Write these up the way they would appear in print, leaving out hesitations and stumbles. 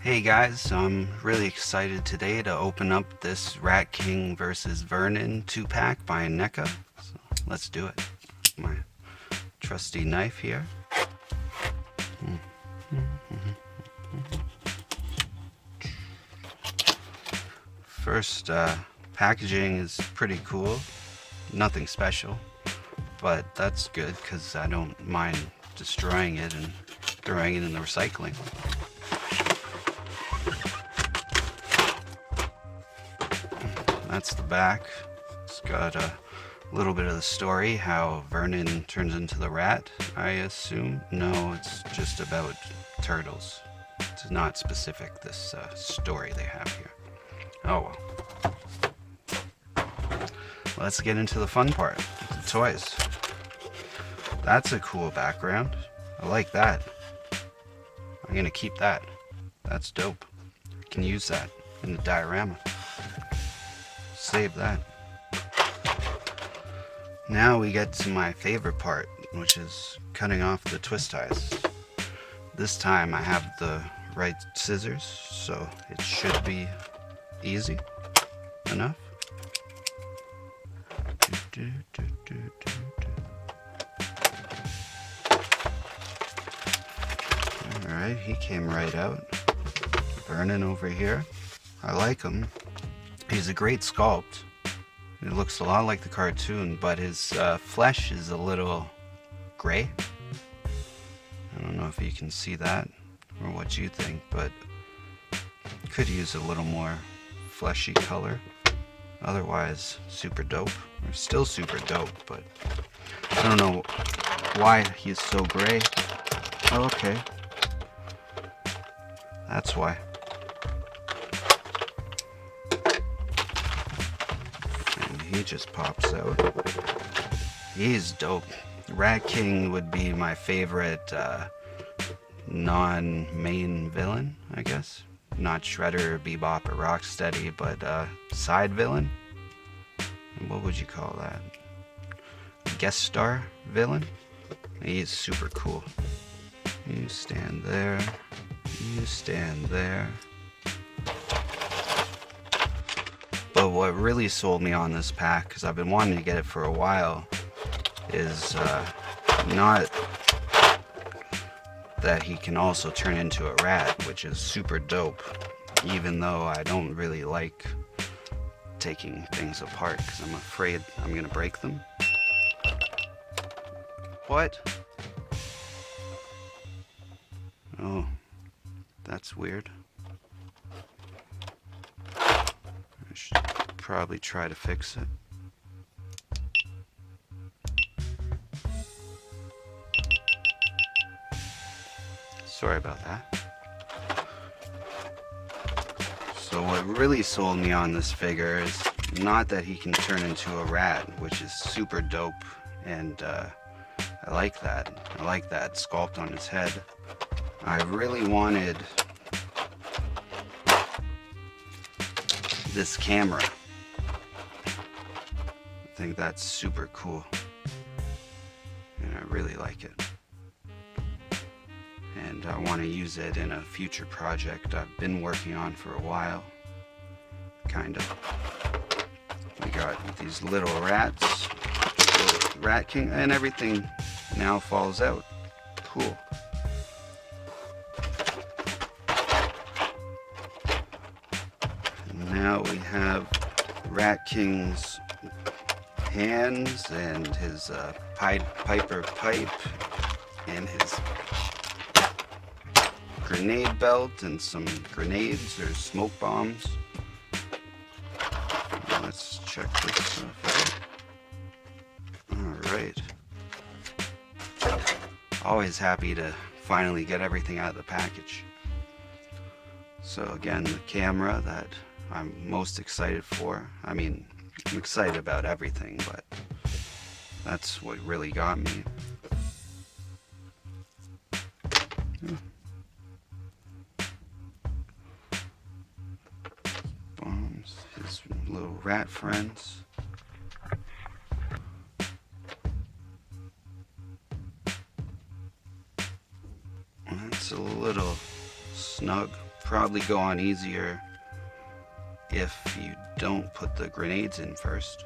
Hey guys, I'm really excited today to open up this Rat King versus Vernon 2-pack by Neca. So let's do it. My trusty knife here. First, packaging is pretty cool. Nothing special, but that's good because I don't mind destroying it and throwing it in the recycling. That's the back. It's got a little bit of the story, how Vernon turns into the rat, I assume. No, it's just about turtles. It's not specific, this story they have here. Oh well. Let's get into the fun part, the toys. That's a cool background. I like that. I'm gonna keep that. That's dope. I can use that in the diorama. Save that. Now we get to my favorite part, which is cutting off the twist ties. This time I have the right scissors, so it should be easy enough. Alright, he came right out. Vernon over here. I like him. He's a great sculpt. It looks a lot like the cartoon, but his flesh is a little gray. I don't know if you can see that or what you think, but could use a little more fleshy color. Otherwise, super dope. Or still super dope, but I don't know why he's so gray. Oh, okay. That's why. He just pops out. He's dope. Rat King would be my favorite non-main villain, I guess. Not Shredder, Bebop, or Rocksteady, but side villain? What would you call that? Guest star villain? He's super cool. You stand there. You stand there. But what really sold me on this pack, because I've been wanting to get it for a while, is not that he can also turn into a rat, which is super dope, even though I don't really like taking things apart, because I'm afraid I'm going to break them. What? Oh, that's weird. I should probably try to fix it. Sorry about that. So what really sold me on this figure is not that he can turn into a rat, which is super dope, and I like that. I like that sculpt on his head. I really wanted this camera. I think that's super cool, and I really like it, and I want to use it in a future project I've been working on for a while, kind of. We got these little rats, little Rat King, and everything now falls out. Cool. Now we have Rat King's hands and his Piper pipe and his grenade belt and some grenades or smoke bombs. Let's check this stuff out. Alright. Always happy to finally get everything out of the package. So again, the camera that I'm most excited for. I mean, I'm excited about everything, but that's what really got me. Bombs, his little rat friends. That's a little snug probably go on easier if you don't put the grenades in first.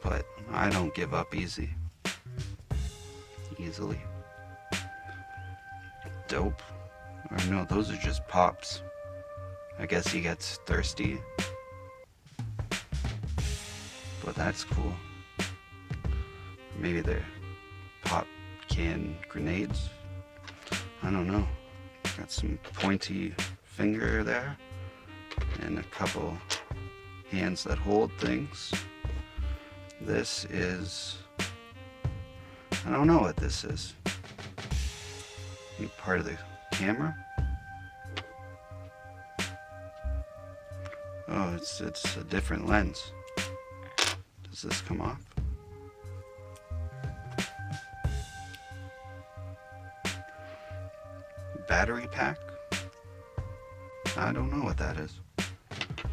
But I don't give up easily. Dope. Or no, those are just pops. I guess he gets thirsty. But that's cool. Maybe they're pop can grenades. I don't know. Got some pointy finger there. And a couple hands that hold things. This is... I don't know what this is. Maybe part of the camera? Oh, it's a different lens. Does this come off? Battery pack? I don't know what that is.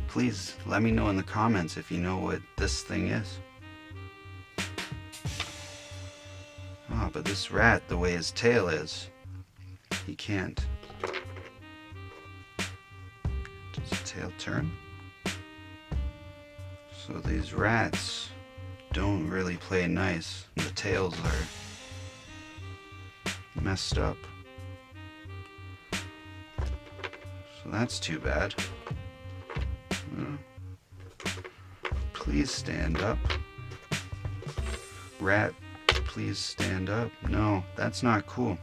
Please let me know in the comments if you know what this thing is. Ah, but this rat, the way his tail is, he can't. Does the tail turn? So these rats don't really play nice. The tails are messed up. So that's too bad. Please stand up. Rat, please stand up. No, that's not cool.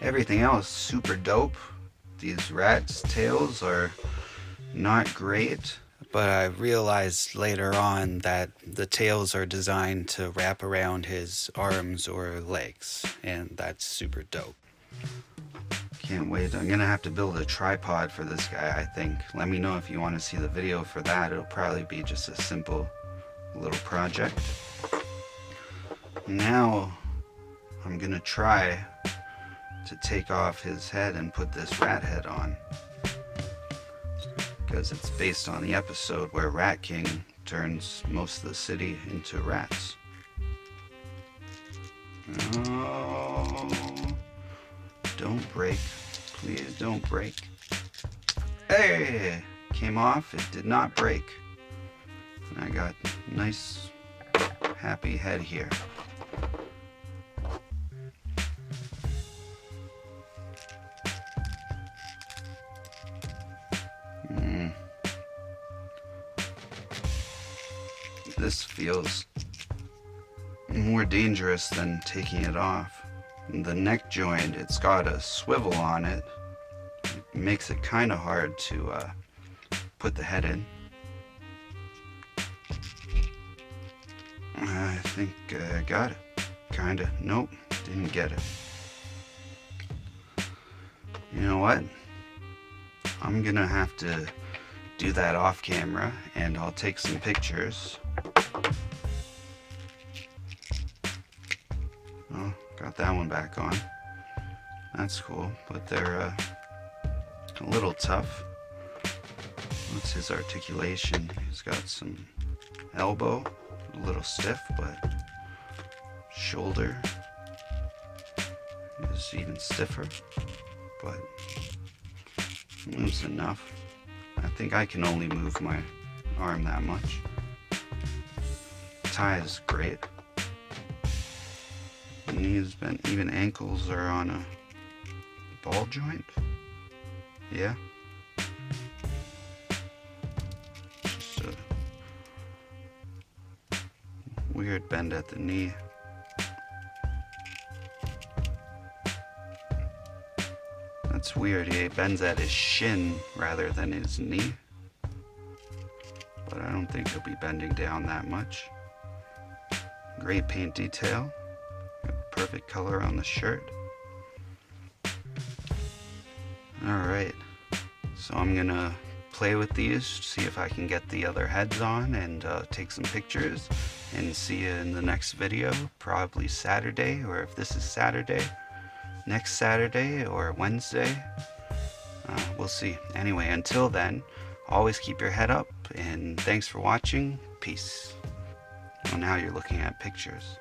Everything else super dope. These rats' tails are not great. But I realized later on that the tails are designed to wrap around his arms or legs, and that's super dope. Can't wait. I'm gonna have to build a tripod for this guy, I think. Let me know if you want to see the video for that. It'll probably be just a simple little project. Now I'm gonna try to take off his head and put this rat head on, because it's based on the episode where Rat King turns most of the city into rats. Oh, don't break. Please don't break. Hey! Came off. It did not break. And I got a nice, happy head here. This feels more dangerous than taking it off. The neck joint, it's got a swivel on it. It makes it kind of hard to put the head in. I think I got it. Kinda. Nope, didn't get it. You know what? I'm gonna have to do that off camera, and I'll take some pictures. Oh, got that one back on. That's cool, but they're a little tough. What's his articulation? He's got some elbow, a little stiff, but shoulder is even stiffer, but moves enough. I think I can only move my arm that much. Tie is great. Knees bent, even ankles are on a ball joint. Yeah. Just a weird bend at the knee. That's weird. He bends at his shin rather than his knee. But I don't think he'll be bending down that much. Great paint detail. Perfect color on the shirt. Alright. So I'm gonna play with these, see if I can get the other heads on, and take some pictures. And see you in the next video. Probably Saturday, or if this is Saturday, next Saturday or Wednesday. We'll see. Anyway, until then, always keep your head up, and thanks for watching. Peace. Well, now you're looking at pictures.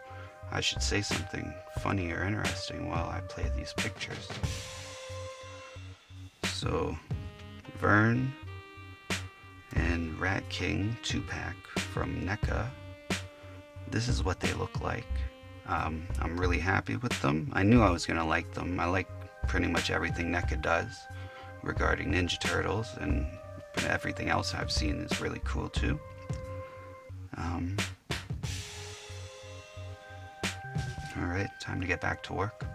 I should say something funny or interesting while I play these pictures. So, Vern and Rat King 2-pack from NECA. This is what they look like. I'm really happy with them. I knew I was going to like them. I like pretty much everything NECA does regarding Ninja Turtles, and everything else I've seen is really cool too. Alright, time to get back to work.